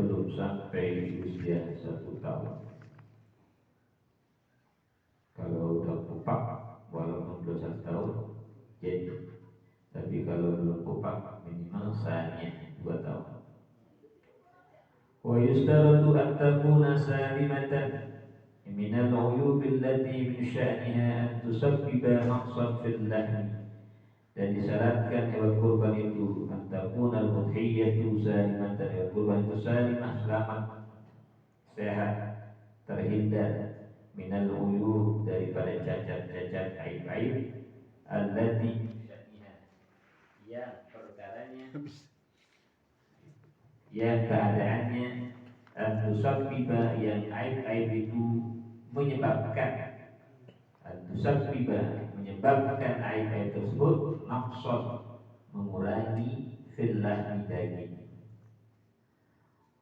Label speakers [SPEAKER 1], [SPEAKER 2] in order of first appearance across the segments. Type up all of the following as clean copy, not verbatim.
[SPEAKER 1] belum sampai usia 1 tahun. Kalau udah pupak, walaupun belum 1 tahun, jadi. Tapi kalau belum pupak, minimal sahnya 2 tahun. Wa yustaratu an takuna salimatan min al-uyub allati min sya'niha an tusabbiba naqsan fil lahmi. Dan disyaratkan hewan kurban itu antakun al-mudhiyyatu salimatan, hewan kurban itu salimah, selamat, sehat, terhindar minal uyub, daripada cacat-cacat, aib-aib, allati yang perkaranya, yang keadaannya, antusabbiba, yang aib-aib itu menyebabkan, antusabbiba, menyebabkan aib-aib tersebut, naqsan, mengurangi fillah daging.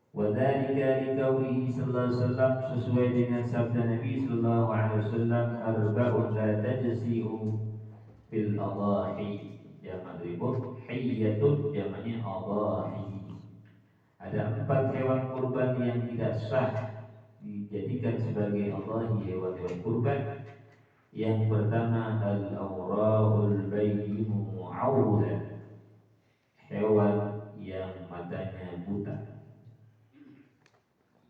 [SPEAKER 1] Wadzalika liqaulihi sallallahu alaihi wasallam, sesuai dengan sabda Nabi sallallahu alaihi wasallam, arba'un la tajzi'u fil adahi, jamak ribut, hiyyatun jamaknya adahi. Ada 4 hewan kurban yang tidak sah dijadikan sebagai adahi, hewan-hewan kurban. Yang pertama al-awra'ul bayyinu mu'awwala, hewan yang matanya buta.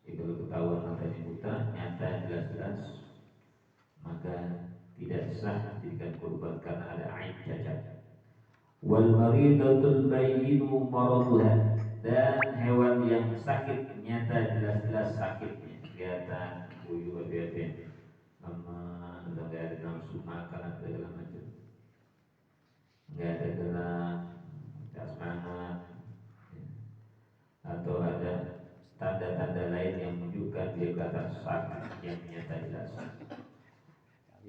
[SPEAKER 1] Jadi kalau ketahuan matanya buta, nyata jelas-jelas, maka tidak sah dijadikan kurban karena ada aib cacat. Wal maridatul bayyinu maraduha, dan hewan yang sakit, nyata jelas-jelas sakitnya, kelihatan buyut, kelihatan lemah, nggak ada nafsu makan atau segala macam, nggak ada gerak, nggak semangat, atau ada tanda-tanda lain yang menunjukkan dia kelihatan sakit yang nyata jelas.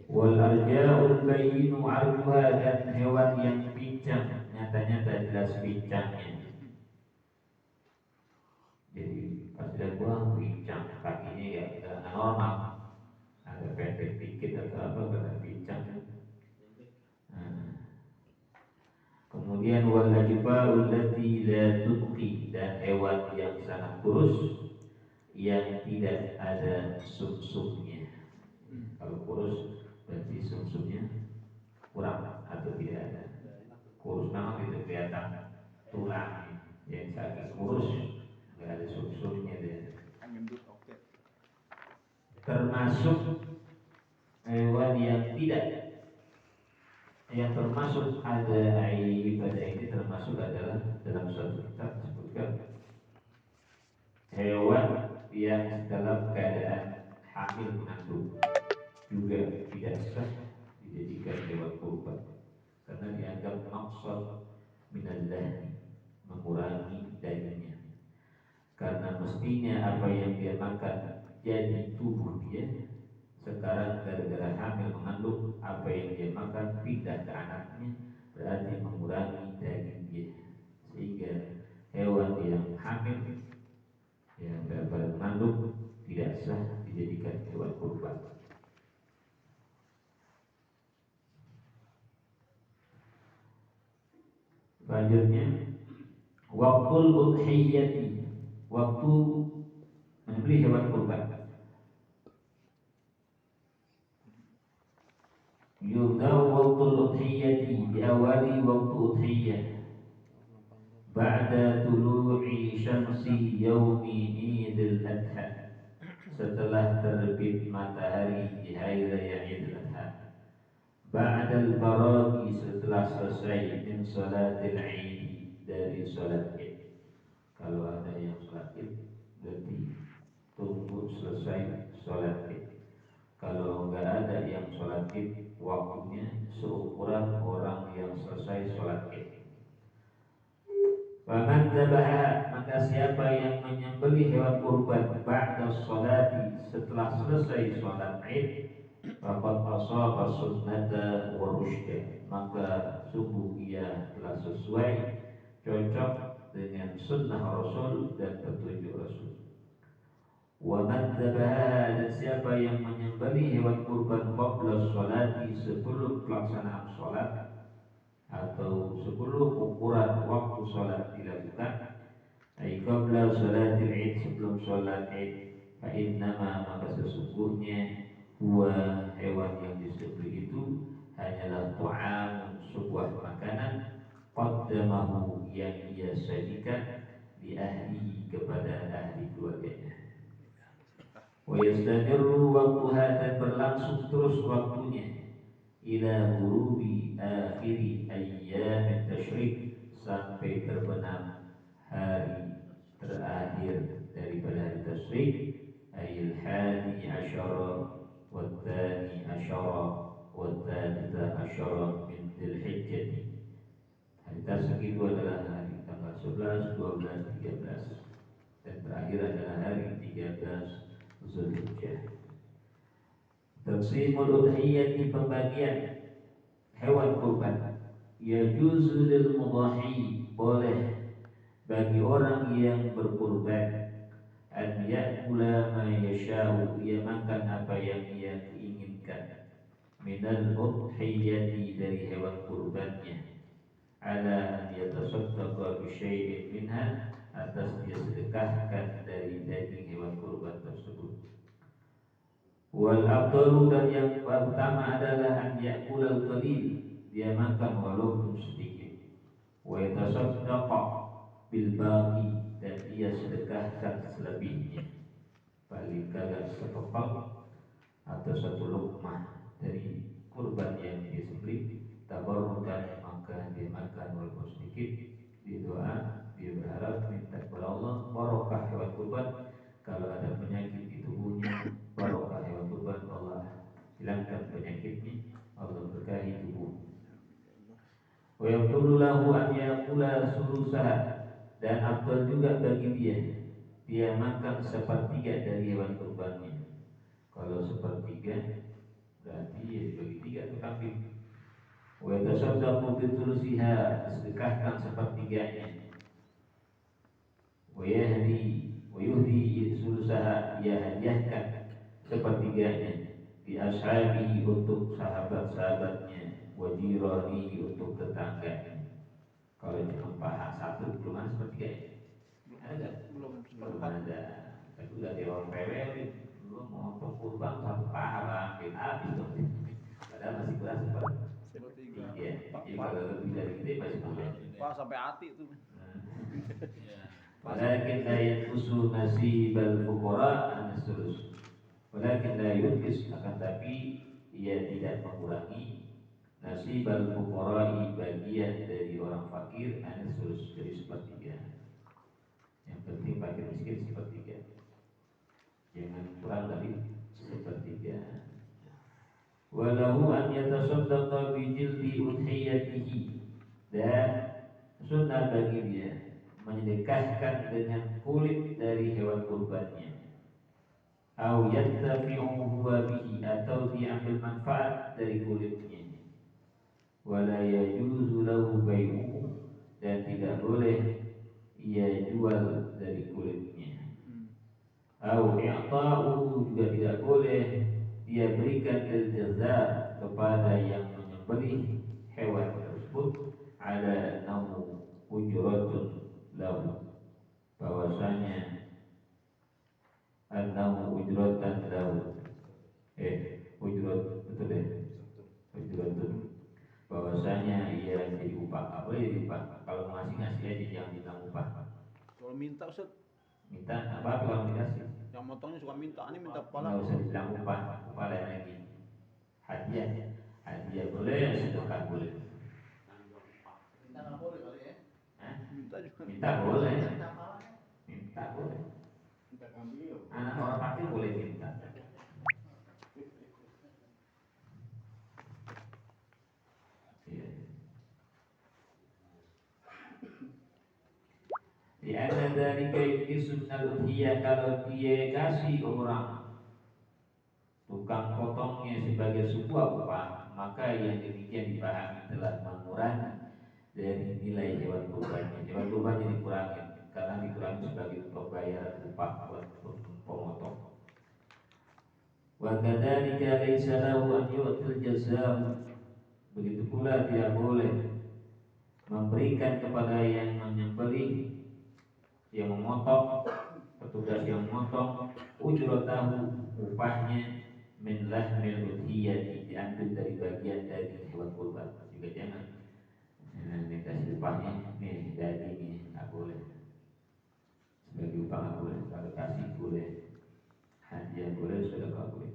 [SPEAKER 1] Wal arja'ul bayyinu arjuha, dan hewan yang pincang, nyata-nyata jelas pincangnya. Jadi pas dia buang pincang, kakinya ya tidak normal, ada pendek dikit atau apa, karena pincang. Kemudian wal ajba'ul lati la tudqi, dan hewan yang sangat kurus yang tidak ada sumsumnya. Kalau kurus berarti sumsumnya kurang atau tidak ada. Kurus banget itu kelihatan tulang, yang sangat kurus, nggak ada sumsumnya dia. Termasuk hewan yang tidak, yang termasuk ada aib pada ini, termasuk adalah dalam suatu kitab disebutkan hewan yang dalam keadaan hamil mengandung juga tidak sah dijadikan hewan kurban karena dianggap naqsan minallah, mengurangi dagingnya. Karena mestinya apa yang dia makan jadi tubuh dia, sekarang gara-gara hamil mengandung, apa yang dia makan pindah ke anaknya, berarti mengurangi daging dia. Sehingga hewan yang hamil, yang benar-benar mengandung, tidak sah dijadikan hewan kurban. Selanjutnya, waktul udhiyati, waktu membeli hewan kurban. Yudau waktul udhiyati di awali waktu udhiyah, ba'da tulu'i syamsi yaumi idil adha, setelah terbit matahari di hari raya Idul Adha. Ba'dal faraghi, setelah selesai min salatil Id, dari salat Id. Kalau ada yang salat Id berarti tunggu selesai salat Id. Kalau enggak ada yang salat Id, waktunya seukuran orang yang selesai salat Id. Faman dzabaha, maka siapa yang menyembelih hewan kurban ba'da sholati, setelah selesai salat Id, faqad asaba sunnata wa rusyda, maka sungguh ia telah sesuai, cocok dengan sunnah Rasul dan petunjuk Rasul. Wa man dzabaha, dan siapa yang menyembelih hewan kurban qabla sholati, sebelum pelaksanaan sholat atau sebelum ukuran waktu sholat dilakukan, ai qabla sholatil id, sebelum sholat id. Fa innama, maka sesungguhnya huwa, hewan yang disembelih itu hanyalah ta'am, sebuah makanan, qaddamahu, yang ia sajikan, di ahlihi, kepada ahli keluarganya. Wa yastamirru waqtuha, dan berlangsung terus waktunya, ila ghurubi akhiri ayyam tasyrik, sampai terbenam hari terakhir daripada hari tasyrik, ayil hadi asyara wa tsani asyara wa tsalita asyara min dzulhijjah. Hari tasyrik itu adalah hari tanggal 11, 12, 13, dan terakhir adalah hari 13 Zulhijjah. Taqsimul udhiyati, pembagian hewan kurban. Yajuzu lil mudhahi, boleh bagi orang yang berkurban, an ya'kula ma yasha'u, ia makan apa yang ia inginkan, minal udhiyati, dari hewan kurbannya, ala an yatasaddaqa bi syai'in minha, atas dia sedekahkan dari daging hewan kurban tersebut. Wal afdalu, dan yang pertama adalah an ya'kulal qalil, dia makan walaupun sedikit. Wa yatasaddaqa bil baqi, dan ia sedekahkan selebihnya. Paling kagak sekepal atau satu lukmah dari kurban yang dia sembelih, tabarrukan, maka dia makan walaupun sedikit. Dia doa, dia berharap minta kepada Allah barokah hewan kurban. Kalau ada penyakit di tubuhnya, barokah hewan kurban, Allah hilangkan penyakitnya, Allah berkahi tubuh. Wa yaqulu lahu an yaqula sulusaha, dan afdal juga bagi dia makan sepertiga dari hewan kurbannya. Kalau sepertiga berarti ya dibagi tiga itu kambing. Wa yatasaddaqu bi thuluthiha, sedekahkan sepertiganya. Wa yuhdi sulusaha, ia hadiahkan sepertiganya, di ashabihi, untuk sahabat-sahabatnya, wa jirani, untuk tetangganya. Kalau cuma paha satu, belum ada sepertiganya. Ada? Belum ada. Tapi udah di orang PWL, lu mau kurban satu paha, ambil habis dong. Padahal masih kurang sepertiga. Jadi kalau lebih dari itu masih boleh.
[SPEAKER 2] Wah, sampai hati tuh.
[SPEAKER 1] Walakin la yanqusu nasibal fuqara an sulus. Walakin la yunqis, akan tapi ia tidak mengurangi nasibal fuqara, bagian dari orang fakir, an sulus, dari sepertiga. Yang penting fakir miskin sepertiga, jangan kurang dari sepertiga. Walahu an yatasaddaqa bi jildi udhiyatihi, dan sunnah bagi dia menyedekahkan dengan kulit dari hewan kurbannya. Au yantafi'u huwa bihi, atau diambil manfaat dari kulitnya. Wala yajuzu lahu bai'uhu, dan tidak boleh ia jual dari kulitnya. Au i'ta'uhu, juga tidak boleh dia berikan al-jaza, kepada yang menyembelih hewan tersebut, ala annahu ujratun lahu, bahwasanya annahu ujratan lahu, ujrat, betul deh, ujratun, bahwasanya ia jadi upah. Apa jadi upah? Kalau ngasih aja, jangan bilang upah.
[SPEAKER 2] Kalau minta Ustaz,
[SPEAKER 1] Minta apa kalau dikasih?
[SPEAKER 2] yang motongnya suka minta, ini minta
[SPEAKER 1] Nggak
[SPEAKER 2] kepala.
[SPEAKER 1] usah dibilang upah lain lagi. Hadiah boleh, sedekah boleh.
[SPEAKER 3] Minta nggak boleh kali ya?
[SPEAKER 2] Minta juga.
[SPEAKER 1] Minta boleh.
[SPEAKER 3] Minta kambing.
[SPEAKER 1] Anak orang fakir boleh minta. Iya. Di ada dari kayu sunnah dia, kalau dia kasih orang tukang potongnya sebagai sebuah upah, maka yang demikian dipahami telah mengurangi dari nilai hewan kurbannya. Hewan kurbannya dikurangi karena dikurangi sebagai pembayaran upah buat pemotong. Wa kadzalika laisa lahu an yu'til jazaa, begitu pula tidak boleh memberikan kepada yang menyembelih yang memotong, petugas yang memotong ujratahu, upahnya min lahmil udhiyati, diambil dari bagian daging hewan kurban. Juga jangan dikasih upahnya nih dagingnya, nggak boleh. Sebagai upah nggak boleh, kalau kasih boleh, hadiah boleh, sedekah boleh.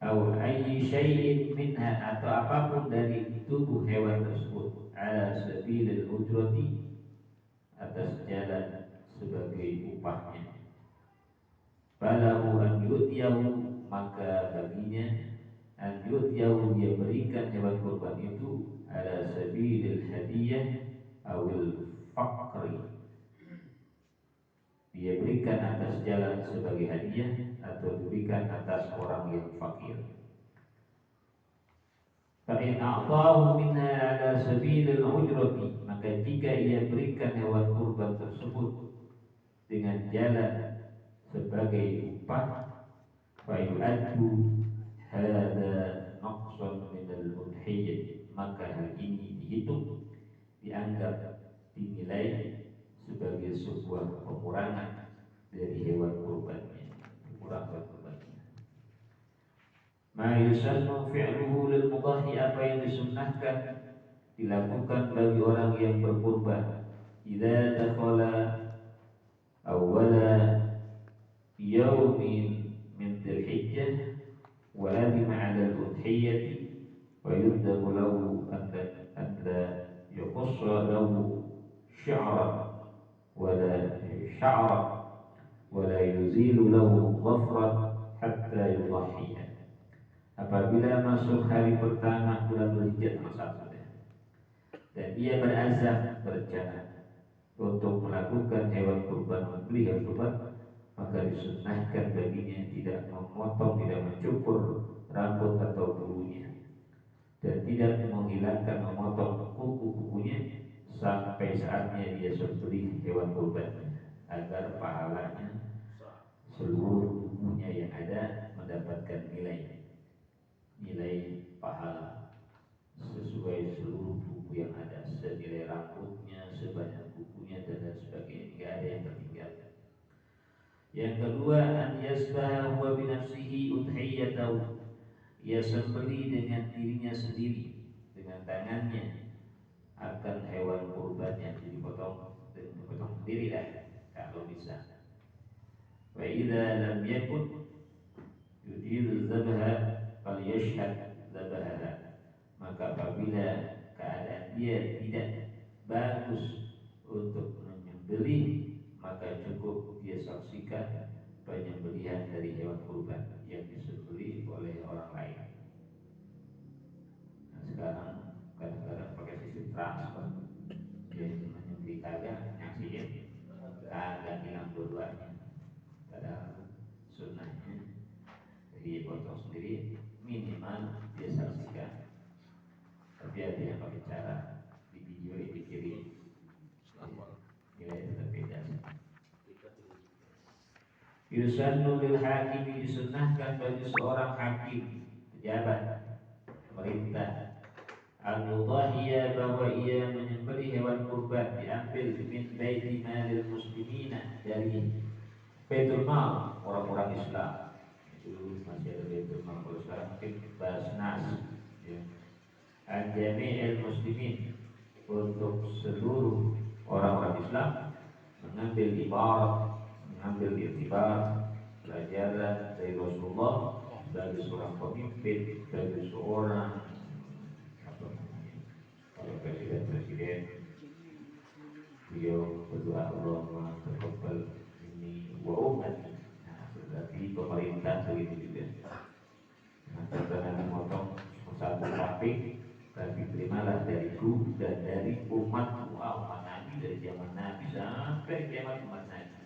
[SPEAKER 1] Atau ayyi syai'in minha, atau apapun dari tubuh hewan tersebut, ala sabilil ujrati, atas jalan sebagai upahnya. Falahu an yu'tiyahu, maka baginya an yu'tiyahu, dia berikan hewan kurban itu ala sabilil hadiyah awil faqri, dia berikan atas jalan sebagai hadiah atau diberikan atas orang yang fakir. Fa'in a'tahu minha ala sabilil ujrati, maka jika ia berikan hewan kurban tersebut dengan jalan sebagai upah, fa'yu'addu hadha naqsan minal udhiyyah, maka hal ini dihitung, dianggap, dinilai sebagai sebuah pengurangan dari hewan kurbannya, kurang hewan kurbannya. Ma yusannu fi'luhu lil mudahhi, apa yang disunnahkan dilakukan bagi orang yang berkurban. Idza dakhala awwala yaumin min dzulhijjah wa ladima 'ala al-udhiyyati wa yudhabu lahu an la yuqassa lahu sya'ran wala sya'ra wala yuzilu lahu dhafran hatta yudhhiya. Apabila masuk hari pertama bulan Dzulhijjah dan ia berazam, berencana untuk melakukan hewan kurban, membeli hewan kurban, maka disunnahkan baginya tidak memotong, tidak mencukur rambut atau bulunya, dan tidak menghilangkan, memotong kuku-kukunya sampai saatnya dia sembelih hewan kurban, agar pahalanya seluruh tubuhnya yang ada mendapatkan nilai pahala sesuai seluruh tubuh yang ada, senilai rambutnya, sebanyak kukunya, dan lain sebagainya, tidak ada yang tertinggal. Yang kedua, an yasbaha huwa binafsihi udhiyatahu, ia sembelih dengan dirinya sendiri, dengan tangannya akan hewan kurbannya, jadi potong sendiri lah kalau bisa. Wa idza lam yakun yudiru dzabha falyashhad dzabaha, maka apabila keadaan dia tidak bagus untuk menyembelih, maka cukup dia saksikan penyembelihan dari hewan kurban yang disembelih oleh orang lain. Nah, sekarang kadang-kadang pakai sistem transfer, dia menyembelih kagak, nyaksiin kagak, hilang dua-duanya. Padahal sunnahnya dia potong sendiri, minimal dia saksikan. Tapi ada yang pakai cara di video dikirim, nilai tetap beda. Yusannu lil hakim, disunnahkan bagi seorang hakim, pejabat pemerintah, al-mudahiyah, bahwa ia menyembelih hewan kurban, diambil min baiti malil muslimina, dari baitul mal orang-orang Islam. Itu masih ada baitul mal, kalau sekarang mungkin Basnas ya. Al-jami'il muslimin, untuk seluruh orang-orang Islam, mengambil ibarat, mengambil iktibar, pelajaran dari Rasulullah sebagai seorang pemimpin, sebagai seorang apa namanya, kalau presiden beliau berdoa, Allahumma taqabbal minni wa ummati. Nah, berarti pemerintah begitu juga. Nah, karena memotong satu sapi, tapi terimalah dariku dan dari umatku, umat Nabi, dari zaman Nabi sampai kiamat umat Nabi.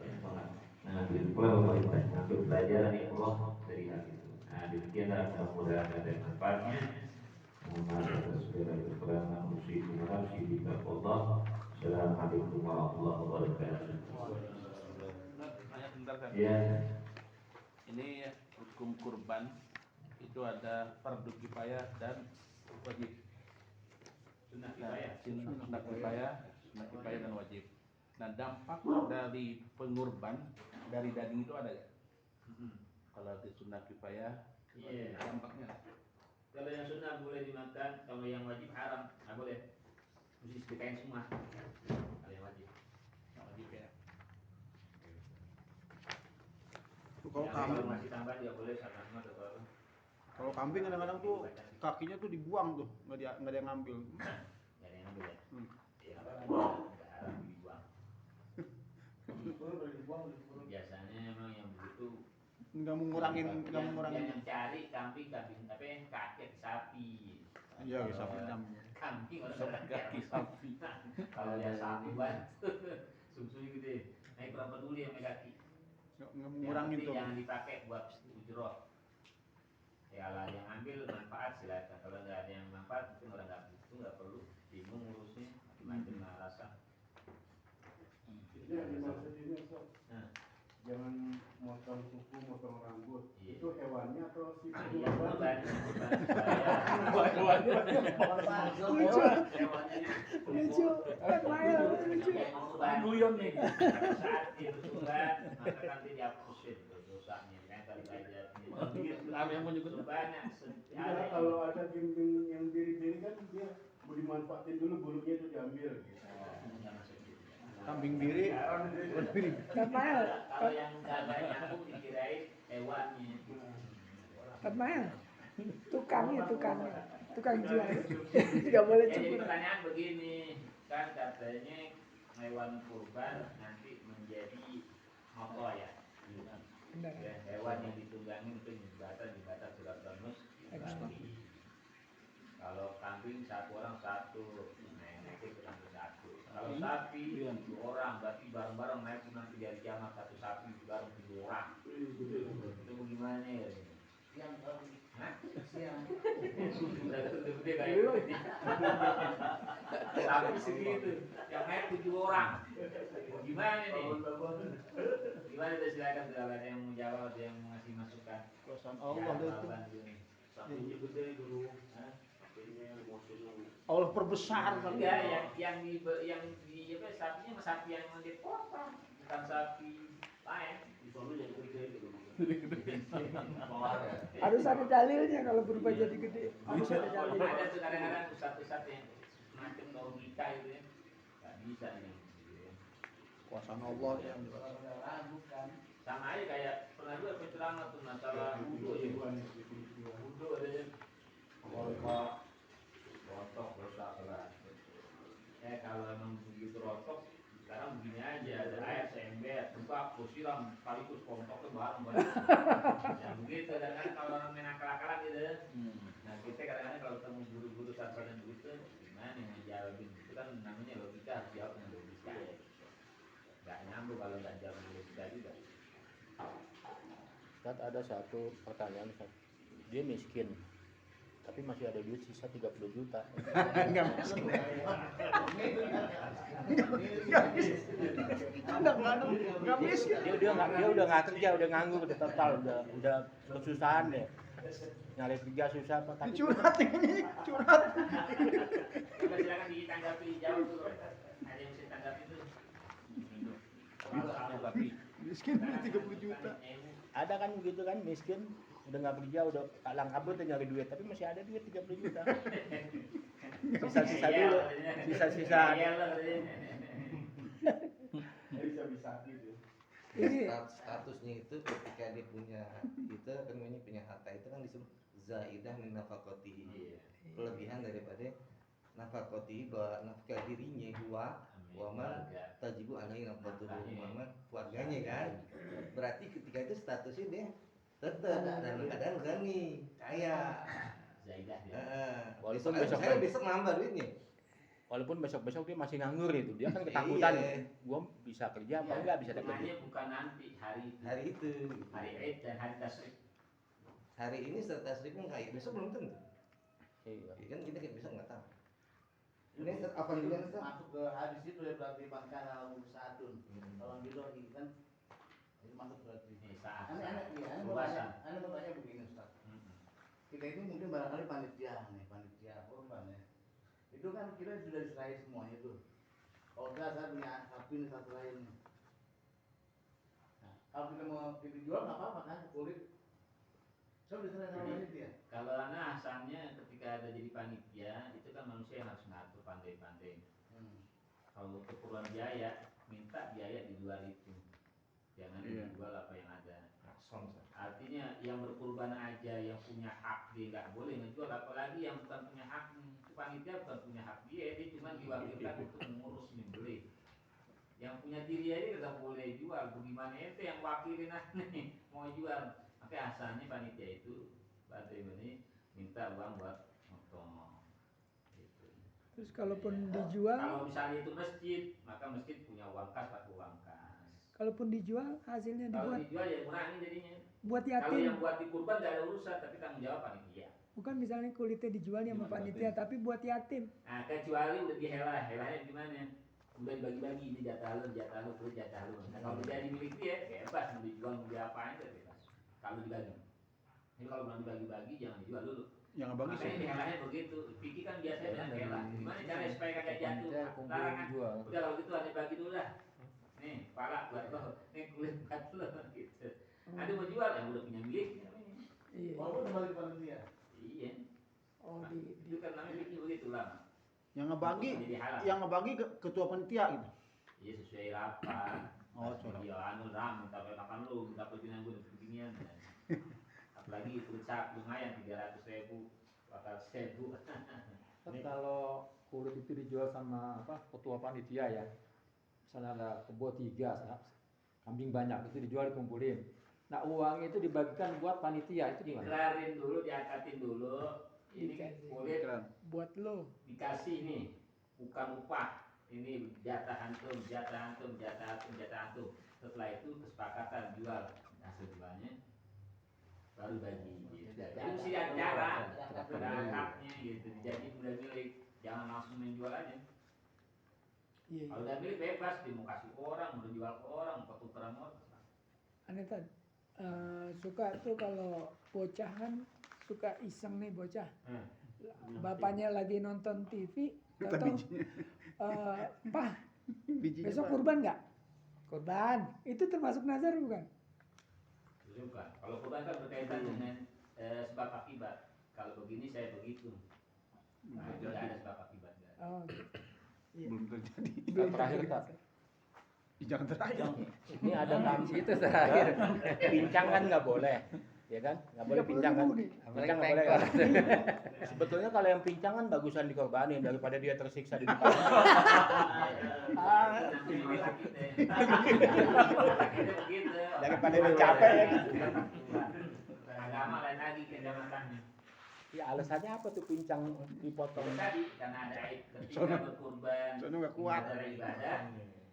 [SPEAKER 1] Banyak banget. Nah, begitu pula pemerintah mengambil pelajaran yang Allah dari hal itu. Nah, demikianlah mudah-mudahan ada manfaatnya. Mohon maaf atas segala kekurangan, usikum wa nafsi bi taqwallah. Assalamualaikum warahmatullahi wabarakatuh. Ya.
[SPEAKER 4] Ini hukum kurban itu ada fardu kifayah dan wajib. Sunnah kifayah sunnah kifayah dan wajib. Nah, dampak dari pengurban dari daging itu ada nggak? Kalau di sunnah kifayah,
[SPEAKER 1] Iya.
[SPEAKER 4] dampaknya.
[SPEAKER 1] Kalau yang sunnah boleh dimakan, kalau yang wajib haram, nggak boleh. Mesti sedekahin semua. Kalau yang wajib.
[SPEAKER 4] Wajib ya.
[SPEAKER 2] Kalau
[SPEAKER 1] Yang
[SPEAKER 2] kambing,
[SPEAKER 1] masih tambah dia boleh sama atau apa?
[SPEAKER 2] kalau kambing kadang-kadang tuh kakinya tuh dibuang tuh, nggak ada yang ngambil.
[SPEAKER 1] Nggak ada yang ambil ya.
[SPEAKER 2] Hmm.
[SPEAKER 1] Ya nggak haram dibuang.
[SPEAKER 3] Boleh dibuang,
[SPEAKER 1] Biasanya emang yang begitu.
[SPEAKER 2] Nggak mengurangin.
[SPEAKER 1] Yang cari kambing apa ya, kaki sapi.
[SPEAKER 2] Iya, sapi kambing.
[SPEAKER 1] Kambing orang
[SPEAKER 4] Kaki sapi.
[SPEAKER 1] Kalau dia sapi banget, susu gede. Nah, kurang peduli sama kaki.
[SPEAKER 2] Nggak
[SPEAKER 1] Yang
[SPEAKER 2] ngurangin
[SPEAKER 1] penting
[SPEAKER 2] tuh.
[SPEAKER 1] jangan dipakai buat ujroh. Ya kalau ada yang ambil manfaat silakan. Kalau nggak ada yang manfaat mungkin orang nggak perlu bingung ngurusnya macam-macam rasa.
[SPEAKER 3] Jadi yang dimaksud ini Ustaz,
[SPEAKER 1] Nah,
[SPEAKER 3] jangan motong kuku, motong rambut.
[SPEAKER 1] Iya.
[SPEAKER 3] Itu hewannya atau si
[SPEAKER 1] yang kurban,
[SPEAKER 5] Lucu, Akmail, lucu.
[SPEAKER 4] Guyon nih.
[SPEAKER 1] saat itu kurban maka nanti dihapusin dosanya. Kan tadi aja.
[SPEAKER 4] Kami yang menyebut
[SPEAKER 1] Banyak.
[SPEAKER 3] Iya, kalau ada kambing yang biri-biri kan dia mau dimanfaatin dulu bulunya itu diambil gitu.
[SPEAKER 2] Kambing biri, biri.
[SPEAKER 5] Akmail,
[SPEAKER 1] Kalau yang nggak nyambung dikirain hewannya.
[SPEAKER 5] Akmail. Tukang jual. Tidak boleh
[SPEAKER 1] Ya, jadi
[SPEAKER 5] cukur.
[SPEAKER 1] pertanyaan begini, kan katanya hewan kurban nanti menjadi apa ya?
[SPEAKER 5] Benar.
[SPEAKER 1] Ya, hewan yang ditunggangi untuk jembatan surat Yunus. Kalau kambing satu orang satu, nenek itu kambing satu. Kalau sapi dua orang, berarti bareng-bareng naik nanti dari kiamat satu sapi bareng 7 orang. Itu bagaimana ya? Hah? Udah gede kayak gini. Sapi segitu, yang naik 7 orang. Gimana nih? Gimana tuh silakan kalau ada yang mau jawab, ada yang mau ngasih masukan.
[SPEAKER 2] Kuasaan
[SPEAKER 1] Ya,
[SPEAKER 2] Allah itu.
[SPEAKER 1] jawaban gini.
[SPEAKER 3] Sapinya gede dulu.
[SPEAKER 1] Hah?
[SPEAKER 3] Sapinya emosional.
[SPEAKER 2] Allah perbesar kan.
[SPEAKER 1] Enggak, yang di apa sapinya sama sapi yang dipotong, bukan sapi lain.
[SPEAKER 3] Di sana yang gede gitu.
[SPEAKER 5] Harus ada dalilnya kalau berubah jadi gede. Harus ada dalil.
[SPEAKER 1] Ada tuh kadang-kadang ustadz yang semacam logika itu ya, nggak bisa nih.
[SPEAKER 2] Kuasaan Allah yang
[SPEAKER 1] Sama aja kayak pernah juga penceramah tuh masalah wudhu ya. Wudhu ada yang rotok dosa berat. Kalau emang begitu rotok, sekarang begini aja, ada air seember, buka, siram, sekaligus kontoknya bareng-bareng. Ya begitu, kadang-kadang kalau orang main akal-akalan gitu. Nah kita kadang-kadang kalau ketemu guru-guru sarjana begitu, gimana yang ngejawabin? Itu kan namanya logika, harus jawab dengan logika. Gak nyambung kalau nggak jawab dengan logika juga.
[SPEAKER 6] Ustaz, ada satu pertanyaan Ustaz. Dia miskin tapi masih ada duit sisa 30 juta.
[SPEAKER 2] Enggak miskin. Enggak miskin.
[SPEAKER 6] Dia udah nggak kerja, udah nganggur, udah total, udah kesusahan deh. Nyari kerja susah apa tapi
[SPEAKER 2] Curhat ini, curhat.
[SPEAKER 1] Coba silakan ditanggapi, jawab dulu. Ada yang bisa ditanggapi tuh.
[SPEAKER 4] Tapi
[SPEAKER 2] Miskin 30 juta.
[SPEAKER 6] ada kan begitu kan, miskin udah nggak kerja, udah kalang kabut nyari duit tapi masih ada duit 30 juta. Sisa-sisa dulu, sisa-sisa.
[SPEAKER 3] Bisa-bisa gitu.
[SPEAKER 7] Statusnya itu ketika dia punya itu kan namanya punya harta itu kan disebut zaidah min nafaqatihi, kelebihan daripada nafaqatihi, bahwa nafkah dirinya wa ma tajibu alaihi nafaqatuhu wa keluarganya kan. Berarti ketika itu statusnya dia tetap dalam keadaan ghani, kaya.
[SPEAKER 1] Zaidah dia.
[SPEAKER 6] Walaupun
[SPEAKER 7] besok nambah duitnya.
[SPEAKER 6] Walaupun besok-besok dia masih nganggur itu, dia kan ketakutan.
[SPEAKER 7] Iya.
[SPEAKER 6] Gua bisa kerja apa enggak, bisa dapat duit.
[SPEAKER 1] Hitungannya bukan nanti
[SPEAKER 7] Hari itu.
[SPEAKER 1] hari Eid dan hari Tasyrik.
[SPEAKER 7] Hari ini serta tasrifnya kaya, besok belum tentu.
[SPEAKER 6] Iya.
[SPEAKER 7] Ya kan kita besok nggak tahu. Ini apa dilihat Ustaz?
[SPEAKER 3] Masuk ke hadis itu ya berarti makan al satun. Kalau gitu lagi kan itu masuk berarti.
[SPEAKER 1] Ini saat
[SPEAKER 3] Aneh-aneh ya,
[SPEAKER 1] puasa.
[SPEAKER 3] aneh mau tanya begini Ustaz. Kita ini mungkin barangkali panitia kurban ya. Itu kan kita sudah diserahi semuanya tuh. Oh enggak, saya punya sapi nih satu lain nih. Nah, kalau kita mau dijual nggak apa-apa kan kulit. Saya udah sering sama ini dia.
[SPEAKER 1] Kalau anak asalnya ketika ada jadi panitia itu kan manusia yang harus ngatur pandai-pandai. Kalau keperluan biaya, minta biaya dijual itu, jangan
[SPEAKER 2] Iya.
[SPEAKER 1] dijual apa yang ada.
[SPEAKER 7] Akson, Sir.
[SPEAKER 1] Artinya yang berkurban aja yang punya hak dia nggak boleh ngejual, apalagi yang bukan punya hak. Itu panitia bukan punya hak dia cuma diwakilkan untuk mengurus membeli. Yang punya diri aja nggak boleh jual, bagaimana ente yang wakilin aneh mau jual. Maka asalnya panitia itu bagaimana minta uang buat motong. Gitu.
[SPEAKER 5] Terus kalaupun dijual,
[SPEAKER 1] Kalau misalnya itu masjid, maka masjid punya uang kas pakai uang kas.
[SPEAKER 5] kalaupun dijual hasilnya
[SPEAKER 1] Kalau
[SPEAKER 5] dibuat
[SPEAKER 1] dijual ya ngurangin jadinya.
[SPEAKER 5] buat
[SPEAKER 1] Kalau yang
[SPEAKER 5] yatim.
[SPEAKER 1] buat dikurban gak ada urusan, tapi tanggung jawab panitia.
[SPEAKER 5] Bukan misalnya kulitnya dijual sama
[SPEAKER 1] Gimana
[SPEAKER 5] panitia, tapi buat yatim.
[SPEAKER 1] Nah, kecuali udah dihelah, helahnya gimana? Udah dibagi-bagi, ini jatah lu, kulit jatah lu. Nah, kalau udah jadi milik dia, bebas mau dijual, mau diapain, bebas. Kalau dibagi. Jadi kalau belum dibagi-bagi, jangan dijual dulu.
[SPEAKER 2] Yang bagus
[SPEAKER 1] Makanya
[SPEAKER 2] ya.
[SPEAKER 1] dihelahnya begitu. Piki kan biasanya dengan helah. Gimana caranya supaya kagak jatuh?
[SPEAKER 6] kumpulin
[SPEAKER 1] Larangan.
[SPEAKER 6] jual.
[SPEAKER 1] Udah kalau gitu ada bagi dulu lah. Nih, pala buat lo, nih kulit buat lo, gitu. Ada mau jual, yang udah punya milik.
[SPEAKER 5] Iya.
[SPEAKER 3] Walaupun kembali pada dia.
[SPEAKER 1] Iya.
[SPEAKER 5] Oh,
[SPEAKER 1] Itu kan namanya bikin begitu lama.
[SPEAKER 2] Yang ngebagi,
[SPEAKER 1] Jadi halal.
[SPEAKER 2] yang ngebagi ketua panitia gitu.
[SPEAKER 1] Iya sesuai rapat.
[SPEAKER 2] Oh, suara.
[SPEAKER 1] Iya anu ram, minta makan lu, minta pimpinan gue beginian. Apalagi kulit sapi lumayan 300.000, 400.000.
[SPEAKER 8] Kan kalau kulit itu dijual sama ketua panitia ya, misalnya ada kebo 3, kambing banyak itu dijual dikumpulin. Nah uang itu dibagikan buat panitia itu gimana?
[SPEAKER 1] Diklarin dulu, diangkatin dulu. Ini
[SPEAKER 5] Dikasih.
[SPEAKER 1] kulit
[SPEAKER 5] Buat lo.
[SPEAKER 1] dikasih nih, bukan upah. Ini jatah antum, jatah antum, jatah antum, jatah antum. Setelah itu kesepakatan jual hasil jualnya baru bagi. Gitu. Jadi mesti ada cara, ada haknya gitu. Jadi udah milik, jangan langsung menjual aja.
[SPEAKER 5] Iya.
[SPEAKER 1] Kalau udah milik bebas, dia mau kasih orang, mau jual ke orang, mau tukeran orang.
[SPEAKER 5] Aneh kan, suka tuh kalau bocah kan suka iseng nih bocah. Bapaknya lagi nonton TV, atau Pak,
[SPEAKER 2] Bijinya
[SPEAKER 5] besok
[SPEAKER 2] Pak.
[SPEAKER 5] kurban nggak? Kurban, itu termasuk nazar bukan?
[SPEAKER 1] Suka. Kalau kurban kan berkaitan dengan sebab akibat. Kalau begini saya begitu. Nah, itu nggak ada sebab akibat. Nggak ada.
[SPEAKER 5] Oh, iya.
[SPEAKER 2] Belum terjadi.
[SPEAKER 5] Belum
[SPEAKER 8] Terakhir
[SPEAKER 5] terjadi.
[SPEAKER 8] kita.
[SPEAKER 2] Jangan terakhir.
[SPEAKER 6] Ini ada kambing itu terakhir. Pincang kan nggak boleh, ya kan? Nggak boleh pincang kan?
[SPEAKER 5] 30.000 nih.
[SPEAKER 6] Pincang nggak boleh kan? Sebetulnya kalau yang pincang kan bagusan dikorbanin daripada dia tersiksa di depan. Daripada dia capek ya kan?
[SPEAKER 1] Agama lain lagi kejamatannya.
[SPEAKER 6] Ya alasannya apa tuh pincang dipotong?
[SPEAKER 1] Tadi karena ada aib ketika berkurban,
[SPEAKER 2] Sono nggak kuat.
[SPEAKER 1] ada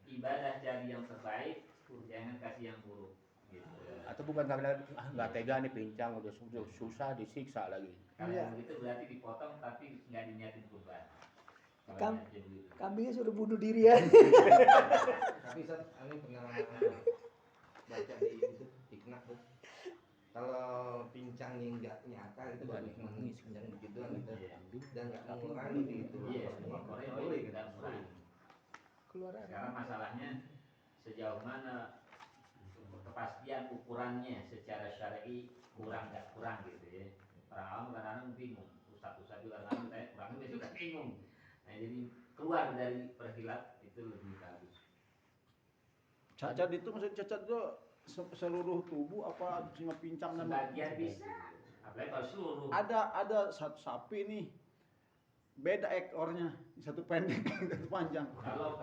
[SPEAKER 1] ibadah jadi yang terbaik, jangan kasih yang buruk. Gitu.
[SPEAKER 6] Atau bukan karena nggak tega nih pincang udah susah disiksa lagi.
[SPEAKER 1] Kalau
[SPEAKER 5] Iya.
[SPEAKER 1] yang begitu berarti dipotong tapi nggak diniatin kurban. Kalau
[SPEAKER 5] Kam-
[SPEAKER 1] niatin begitu.
[SPEAKER 5] Kambingnya sudah bunuh diri ya.
[SPEAKER 7] Tapi Sat, Ani pernah baca di itu hikmah tuh. Kalau pincangnya nggak nyata itu baru cuma yang begituan gitu. Dan nggak mengurangi di itu.
[SPEAKER 1] Iya,
[SPEAKER 7] Boleh,
[SPEAKER 1] boleh
[SPEAKER 7] boleh
[SPEAKER 1] kita
[SPEAKER 7] kan?
[SPEAKER 1] kurangi.
[SPEAKER 5] Keluar air.
[SPEAKER 1] Sekarang masalahnya sejauh mana kepastian ukurannya secara syar'i kurang nggak kurang gitu ya. Orang awam kadang-kadang bingung, ustaz juga kadang-kadang saya kurangnya dia juga bingung. Nah jadi keluar dari perkhilaf itu lebih bagus.
[SPEAKER 2] Cacat itu maksudnya cacat itu seluruh tubuh apa cuma pincang dan
[SPEAKER 1] Sebagian bisa, apalagi kalau seluruh.
[SPEAKER 2] ada satu sapi nih beda ekornya, satu pendek satu panjang.
[SPEAKER 1] Kalau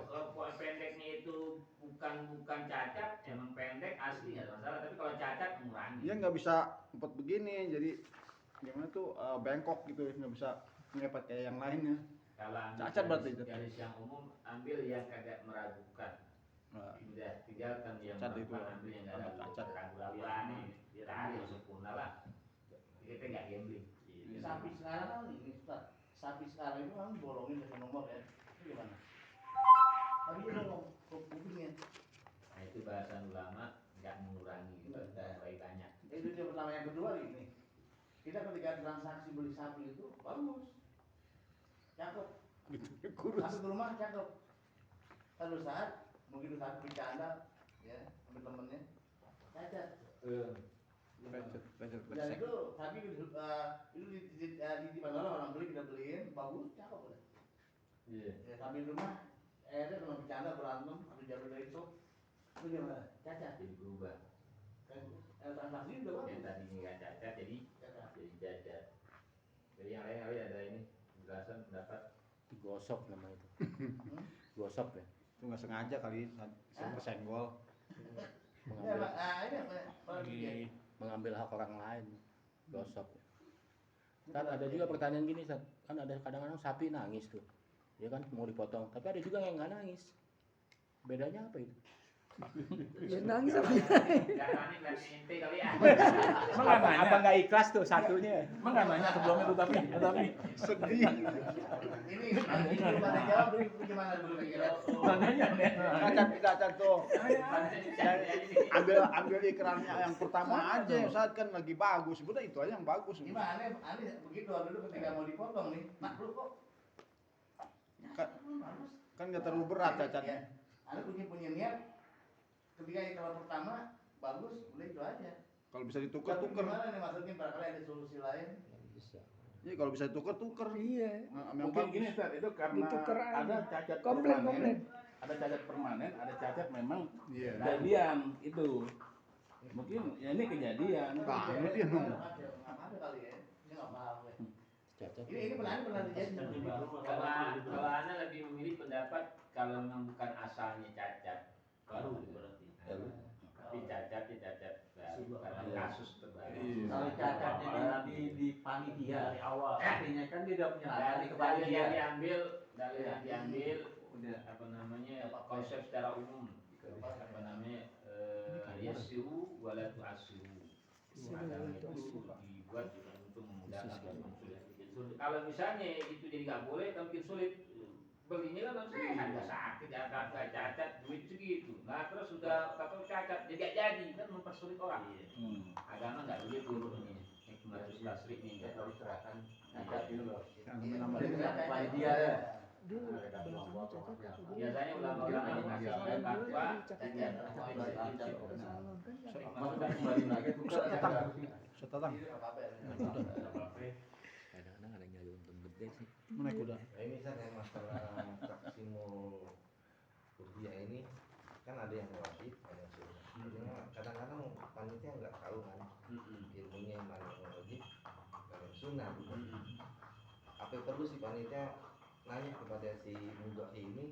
[SPEAKER 1] pendeknya itu bukan cacat, emang pendek asli nggak ada masalah. Tapi kalau cacat mengurangi.
[SPEAKER 2] Dia nggak bisa empat begini, jadi gimana tuh bengkok gitu, nggak bisa ngepet kayak yang lainnya.
[SPEAKER 1] Kalau ambil
[SPEAKER 2] Cacat berarti itu.
[SPEAKER 1] garis yang umum, ambil yang kagak meragukan.
[SPEAKER 2] Nah,
[SPEAKER 1] Udah tinggalkan yang
[SPEAKER 2] Cacat itu.
[SPEAKER 1] ambil yang nggak ada
[SPEAKER 2] Cacat.
[SPEAKER 1] ragu-raguan nih. Tarik yang sempurna lah. Kita nggak gambling. Gitu.
[SPEAKER 3] Sapi sekarang kan ini Ustaz. Sapi sekarang itu kan bolongin dari nomor ya. Itu gimana? Tapi dia bolong kupingnya.
[SPEAKER 1] Nah itu bahasan ulama nggak mengurangi, mengurangi banyak.
[SPEAKER 3] Itu yang pertama, yang kedua ini. Kita ketika transaksi beli sapi itu bagus. Cakep.
[SPEAKER 2] gitu kurus.
[SPEAKER 3] Sapi di rumah cakep. Satu saat mungkin saat bercanda ya sama temennya cacat. Dan itu sapi itu di mana orang beli kita beliin bagus cakep udah.
[SPEAKER 4] Iya.
[SPEAKER 3] Ya, sapi di rumah akhirnya kalau bercanda berantem atau jatuh dari itu gimana? Cacat.
[SPEAKER 1] Jadi berubah.
[SPEAKER 3] Kan transaksi udah bagus.
[SPEAKER 1] Yang tadinya nggak cacat jadi cacat. Jadi yang lain kali ada ini penjelasan pendapat.
[SPEAKER 6] Gosok namanya itu. Gosok ya.
[SPEAKER 2] Itu nggak sengaja kali kesenggol.
[SPEAKER 3] Ya, Pak. Ini apa?
[SPEAKER 6] Mengambil hak orang lain. Gosok. Kan ada juga pertanyaan gini, Sat. Kan ada kadang-kadang sapi nangis tuh. Dia kan mau dipotong, tapi ada juga yang nggak nangis. Bedanya apa itu?
[SPEAKER 5] Ya nangis apa?
[SPEAKER 1] Jangan nggak ente kali ya.
[SPEAKER 4] Emang nggak nanya?
[SPEAKER 6] Apa nggak ikhlas tuh satunya?
[SPEAKER 4] Emang nggak nanya sebelumnya tuh tapi
[SPEAKER 2] Sedih.
[SPEAKER 3] Ini belum ada jawab dulu gimana dulu kira.
[SPEAKER 4] nanya nih.
[SPEAKER 2] Cacat tuh. Ambil ikrannya yang pertama aja, saat kan lagi bagus. Udah itu aja yang bagus.
[SPEAKER 3] Gimana aneh begitu dulu ketika mau dipotong nih. Mak lu kok
[SPEAKER 2] Kan nggak terlalu berat cacatnya.
[SPEAKER 3] Aneh punya niat ketika iklan pertama bagus, udah itu aja.
[SPEAKER 2] Kalau bisa
[SPEAKER 3] Tapi
[SPEAKER 2] ditukar-tukar.
[SPEAKER 3] gimana nih maksudnya barangkali ada solusi lain?
[SPEAKER 2] Iya, kalau bisa ditukar-tukar.
[SPEAKER 5] Iya.
[SPEAKER 4] Mungkin gini Ustaz, itu karena
[SPEAKER 5] Ditukar aja.
[SPEAKER 4] ada cacat
[SPEAKER 5] Komplain.
[SPEAKER 4] permanen, ada cacat permanen, ada cacat memang
[SPEAKER 2] Iya.
[SPEAKER 4] kejadian itu. Mungkin ya ini kejadian.
[SPEAKER 2] Nah, ini dia nunggu.
[SPEAKER 3] Nggak ada kali ya. Ini nggak paham ya.
[SPEAKER 6] Cacat.
[SPEAKER 3] Ini pernah terjadi seperti itu.
[SPEAKER 1] Kalau Anda lebih memilih pendapat kalau memang bukan asalnya cacat baru berarti. Tapi cacat ya cacat baru karena kasus terbaru.
[SPEAKER 2] Iya.
[SPEAKER 9] Kalau cacatnya di panitia dari awal, artinya kan dia udah punya
[SPEAKER 1] Dalil
[SPEAKER 9] ke panitia.
[SPEAKER 1] dalil yang diambil apa namanya konsep secara umum apa namanya yasiru wala tu'asiru. Agama itu dibuat untuk memudahkan manusia. Kalau misalnya itu jadi nggak boleh, kan bikin sulit. Belinya kan harus harga sakit, harga cacat, duit segitu. Nah terus sudah tahu cacat, jadi nggak jadi kan mempersulit orang. Agama nggak begitu ini. Hikmah tasrik ini nggak tahu serahkan cacat itu loh.
[SPEAKER 9] Panitia ya.
[SPEAKER 5] Dia bahasanya cacat apa dia?
[SPEAKER 1] Biasanya ulama-ulama ini ngasih fatwa
[SPEAKER 5] Cacat.
[SPEAKER 1] cacat.
[SPEAKER 5] Salon kan nggak
[SPEAKER 9] Maksudnya kembali lagi bukan
[SPEAKER 2] Setatang.
[SPEAKER 6] Kadang-kadang ada nyari untung gede sih.
[SPEAKER 2] Naik kuda.
[SPEAKER 7] Nah, ini misalnya masalah taksimul rupiah ini kan ada yang wajib, ada yang sunnah. Artinya kadang-kadang panitia nggak tahu kan ilmunya yang mana yang wajib dan yang sunnah. Apa perlu sih panitia nanya kepada si mudai ini